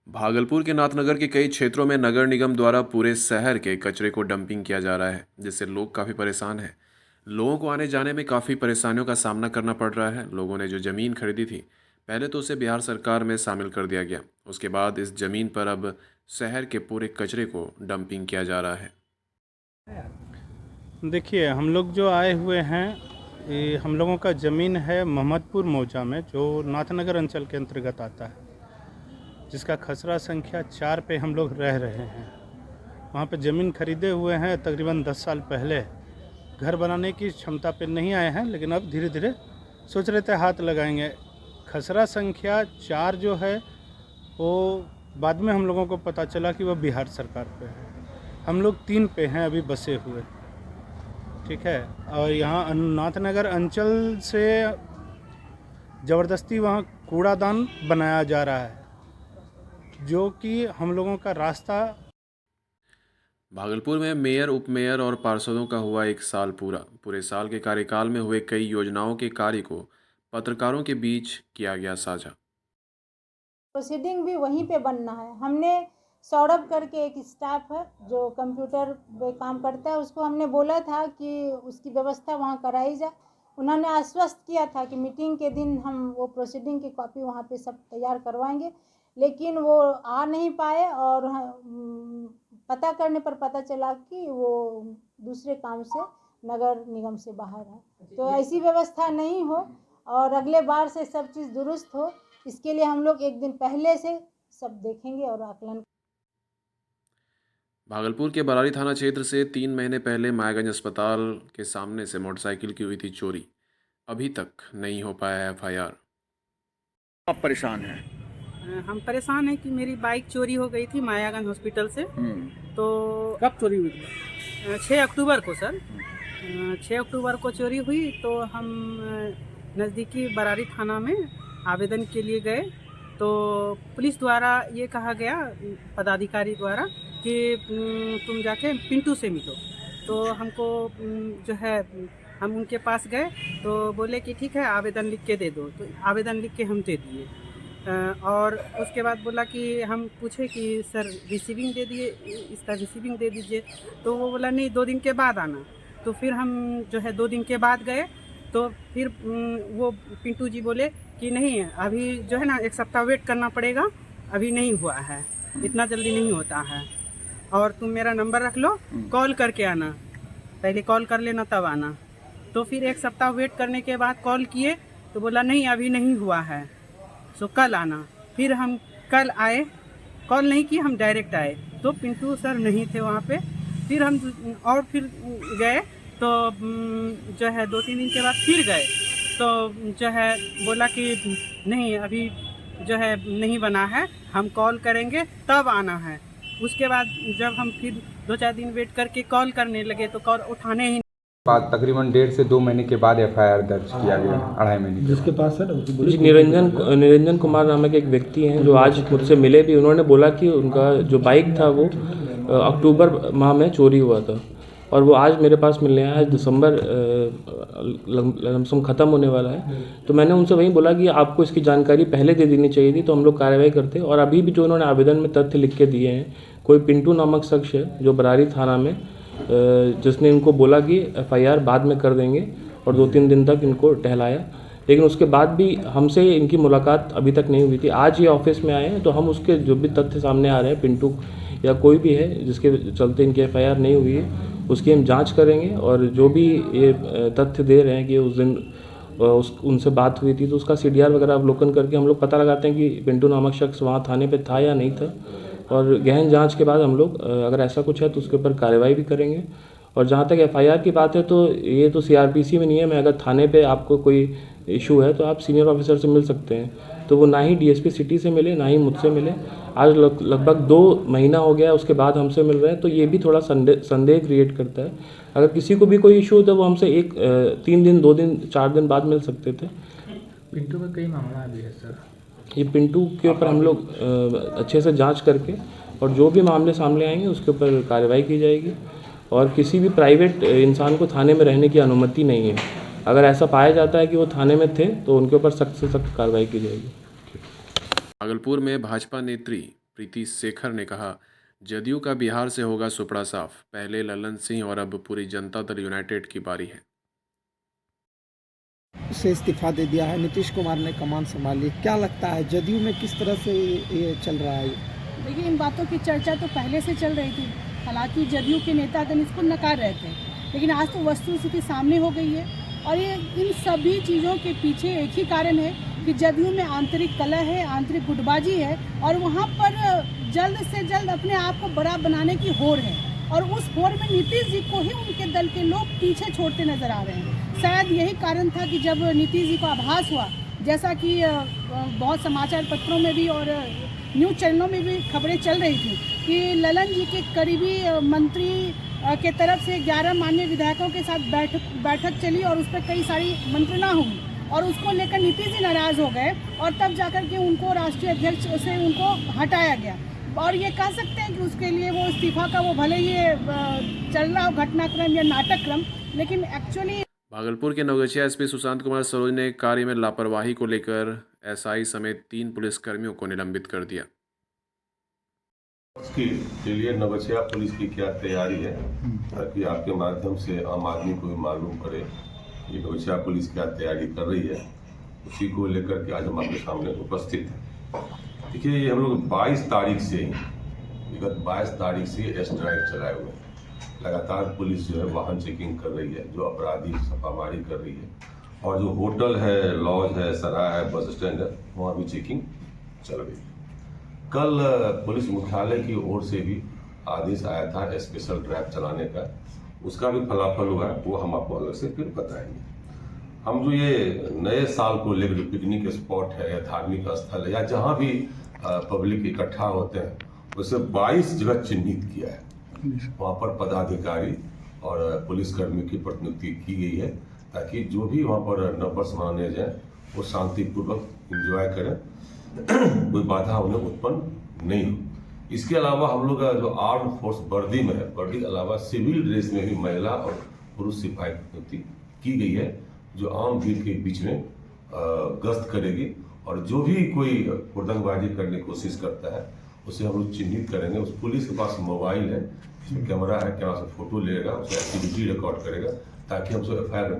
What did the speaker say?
भागलपुर के नाथनगर के कई क्षेत्रों में नगर निगम द्वारा पूरे शहर के कचरे को डंपिंग किया जा रहा है, जिससे लोग काफ़ी परेशान हैं। लोगों को आने जाने में काफ़ी परेशानियों का सामना करना पड़ रहा है। लोगों ने जो ज़मीन खरीदी थी, पहले तो उसे बिहार सरकार में शामिल कर दिया गया। उसके बाद इस ज़मीन पर अब शहर के पूरे कचरे को डंपिंग किया जा रहा है। देखिए, हम लोग जो आए हुए हैं, ये हम लोगों का ज़मीन है मोहम्मदपुर मौजा में, जो नाथनगर अंचल के अंतर्गत आता है, जिसका खसरा संख्या 4 पे हम लोग रह रहे हैं। वहाँ पे ज़मीन खरीदे हुए हैं तकरीबन 10 साल पहले। घर बनाने की क्षमता पे नहीं आए हैं, लेकिन अब धीरे धीरे सोच रहे थे हाथ लगाएंगे। खसरा संख्या 4 जो है वो बाद में हम लोगों को पता चला कि वह बिहार सरकार पे है। हम लोग 3 पे हैं अभी बसे हुए, ठीक है। और यहाँ नाथनगर अंचल से ज़बरदस्ती वहाँ कूड़ादान बनाया जा रहा है, जो कि हम लोगों का रास्ता। भागलपुर में मेयर, उपमेयर और पार्षदों का हुआ एक साल पूरा। पूरे साल के कार्यकाल में हुए कई योजनाओं के कार्य को पत्रकारों के बीच किया गया साझा। प्रोसीडिंग भी वहीं पे बनना है। हमने सौरभ करके एक स्टाफ है जो कंप्यूटर पे काम करता है, उसको हमने बोला था कि उसकी व्यवस्था वहाँ कराई जाए। उन्होंने आश्वस्त किया था कि मीटिंग के दिन हम वो प्रोसीडिंग की कॉपी वहाँ पे सब तैयार करवाएंगे, लेकिन वो आ नहीं पाए। और पता करने पर पता चला कि वो दूसरे काम से नगर निगम से बाहर है। तो ऐसी व्यवस्था नहीं हो और अगले बार से सब चीज़ दुरुस्त हो, इसके लिए हम लोग एक दिन पहले से सब देखेंगे और आकलन। भागलपुर के बरारी थाना क्षेत्र से 3 महीने पहले मायागंज अस्पताल के सामने से मोटरसाइकिल की हुई थी चोरी। अभी तक नहीं हो पाया एफआईआर। आप परेशान हैं? हम परेशान हैं कि मेरी बाइक चोरी हो गई थी मायागंज हॉस्पिटल से। तो कब चोरी हुई थी? 6 अक्टूबर को सर, 6 अक्टूबर को चोरी हुई। तो हम नज़दीकी बरारी थाना में आवेदन के लिए गए, तो पुलिस द्वारा ये कहा गया, पदाधिकारी द्वारा, कि तुम जाके पिंटू से मिलो। तो हमको जो है, हम उनके पास गए तो बोले कि ठीक है आवेदन लिख के दे दो। तो आवेदन लिख के हम दे दिए। और उसके बाद बोला कि हम पूछे कि सर रिसीविंग दे दिए, इसका रिसीविंग दे दीजिए। तो वो बोला नहीं, 2 दिन के बाद आना। तो फिर हम जो है 2 दिन के बाद गए, तो फिर वो पिंटू जी बोले कि नहीं, अभी जो है ना 1 सप्ताह वेट करना पड़ेगा, अभी नहीं हुआ है, इतना जल्दी नहीं होता है, और तुम मेरा नंबर रख लो, कॉल करके आना, पहले कॉल कर लेना तब आना। तो फिर 1 सप्ताह वेट करने के बाद कॉल किए तो बोला नहीं अभी नहीं हुआ है, सो कल आना। फिर हम कल आए, कॉल नहीं किए, हम डायरेक्ट आए तो पिंटू सर नहीं थे वहाँ पे। फिर हम फिर गए तो जो है 2-3 दिन के बाद फिर गए, तो जो है बोला कि नहीं अभी जो है नहीं बना है, हम कॉल करेंगे तब आना है। उसके बाद जब हम फिर 2-4 दिन वेट करके कॉल करने लगे तो कॉल उठाने ही। बाद तकरीबन 1.5 से 2 महीने के बाद एफआईआर दर्ज किया गया, 2.5 महीने। जिसके पास सर जी निरंजन कुमार नामक एक व्यक्ति हैं जो आज मुझसे मिले भी। उन्होंने बोला कि उनका जो बाइक था वो अक्टूबर माह में चोरी हुआ था, और वो आज मेरे पास मिलने आया। आज दिसंबर लमसम ख़त्म होने वाला है। तो मैंने उनसे वही बोला कि आपको इसकी जानकारी पहले दे देनी चाहिए थी, तो हम लोग कार्रवाई करते। और अभी भी जो उन्होंने आवेदन में तथ्य लिख के दिए हैं, कोई पिंटू नामक शख्स है जो बरारी थाना में, जिसने इनको बोला कि एफआईआर बाद में कर देंगे, और 2-3 दिन तक इनको टहलाया, लेकिन उसके बाद भी हमसे इनकी मुलाकात अभी तक नहीं हुई थी। आज ये ऑफिस में आए हैं, तो हम उसके जो भी तथ्य सामने आ रहे हैं, पिंटू या कोई भी है जिसके चलते इनकी एफआईआर नहीं हुई है, उसकी हम जांच करेंगे। और जो भी ये तथ्य दे रहे हैं कि उस दिन उनसे बात हुई थी, तो उसका सीडीआर वगैरह अवलोकन करके हम लोग पता लगाते हैं कि पिंटू नामक शख्स वहाँ थाने पे था या नहीं था। और गहन जांच के बाद हम लोग अगर ऐसा कुछ है तो उसके ऊपर कार्रवाई भी करेंगे। और जहाँ तक एफआईआर की बात है, तो ये तो सीआरपीसी में नहीं है। मैं अगर थाने पे आपको कोई इशू है तो आप सीनियर ऑफिसर से मिल सकते हैं। तो वो ना ही डीएसपी सिटी से मिले, ना ही मुझसे मिले। आज लगभग 2 महीना हो गया, उसके बाद हमसे मिल रहे हैं, तो ये भी थोड़ा संदेह क्रिएट करता है। अगर किसी को भी कोई इशू हो तो वो हमसे 3 दिन, 2 दिन, 4 दिन बाद मिल सकते थे। पिंटू का कई मामला भी है सर। ये पिंटू के ऊपर हम लोग अच्छे से जांच करके, और जो भी मामले सामने आएंगे उसके ऊपर कार्रवाई की जाएगी। और किसी भी प्राइवेट इंसान को थाने में रहने की अनुमति नहीं है। अगर ऐसा पाया जाता है कि वो थाने में थे तो उनके ऊपर सख्त से सख्त कार्रवाई की जाएगी। भागलपुर में भाजपा नेत्री प्रीति शेखर ने कहा, जदयू का बिहार से होगा सुपड़ा साफ। पहले ललन सिंह और अब पूरी जनता दल यूनाइटेड की बारी है। से इस्तीफा दे दिया है, नीतीश कुमार ने कमान संभाली। क्या लगता है जदयू में किस तरह से ये चल रहा है? देखिए, इन बातों की चर्चा तो पहले से चल रही थी। हालांकि जदयू के नेतागण इसको नकार रहे थे, लेकिन आज तो वस्तुस्थिति सामने हो गई है। और ये इन सभी चीज़ों के पीछे एक ही कारण है कि जदयू में आंतरिक कलह है, आंतरिक गुटबाजी है, और वहाँ पर जल्द से जल्द अपने आप को बड़ा बनाने की होड़ है। और उस होड़ में नीतीश जी को ही उनके दल के लोग पीछे छोड़ते नजर आ रहे हैं। शायद यही कारण था कि जब नीतीश जी को आभास हुआ, जैसा कि बहुत समाचार पत्रों में भी और न्यूज़ चैनलों में भी खबरें चल रही थी कि ललन जी के करीबी मंत्री के तरफ से 11 माननीय विधायकों के साथ बैठक चली और उस पर कई सारी मंत्रणा हुई, और उसको लेकर नीतीश जी नाराज़ हो गए, और तब जाकर के उनको राष्ट्रीय अध्यक्ष से उनको हटाया गया। और ये कह सकते हैं कि उसके लिए वो इस्तीफा का वो भले ये चल रहा हो घटनाक्रम या नाटकक्रम, लेकिन एक्चुअली भागलपुर के नवगछिया एसपी सुशांत कुमार सरोज ने कार्य में लापरवाही को लेकर एसआई समेत 3 पुलिसकर्मियों को निलंबित कर दिया। के लिए नवगछिया पुलिस की क्या तैयारी है, ताकि आपके माध्यम से आम आदमी को भी मालूम करे कि नवगछिया पुलिस क्या तैयारी कर रही है, उसी को लेकर के आज हम आपके सामने उपस्थित हैं। देखिए, ये हम लोग 22 तारीख से विगत 22 तारीख से एस ड्राइव चलाए हुए हैं। लगातार पुलिस जो है वाहन चेकिंग कर रही है, जो अपराधी छापामारी कर रही है, और जो होटल है, लॉज है, सराय है, बस स्टैंड है, वहाँ भी चेकिंग चल रही है। कल पुलिस मुख्यालय की ओर से भी आदेश आया था स्पेशल ड्राइव चलाने का, उसका भी फलाफल हुआ है, वो हम आपको अलग से फिर बताएंगे। हम जो ये नए साल को लेकर पिकनिक स्पॉट है या धार्मिक स्थल है या जहाँ भी पब्लिक इकट्ठा होते हैं, उसे 22 जगह चिन्हित किया है। वहाँ पर पदाधिकारी और पुलिसकर्मी की प्रतिनियुक्ति की गई है, ताकि जो भी वहाँ पर नववर्ष मनाने जाए वो शांतिपूर्वक एंजॉय करें, कोई बाधा उन्हें उत्पन्न नहीं हो। इसके अलावा हम लोग जो आर्म फोर्स वर्दी में है, वर्दी के अलावा सिविल ड्रेस में भी महिला और पुरुष सिपाही की नियुक्ति की गई है, जो आम भीड़ के बीच में गश्त करेगी, और जो भी कोई हुड़दंगबाजी करने की कोशिश करता है उसे हम लोग चिन्हित करेंगे। उस पुलिस के पास मोबाइल है, इसमें कैमरा है, कैमरा से फोटो लेगा, उसका एक्टिविटी रिकॉर्ड करेगा, ताकि हम उसे FIR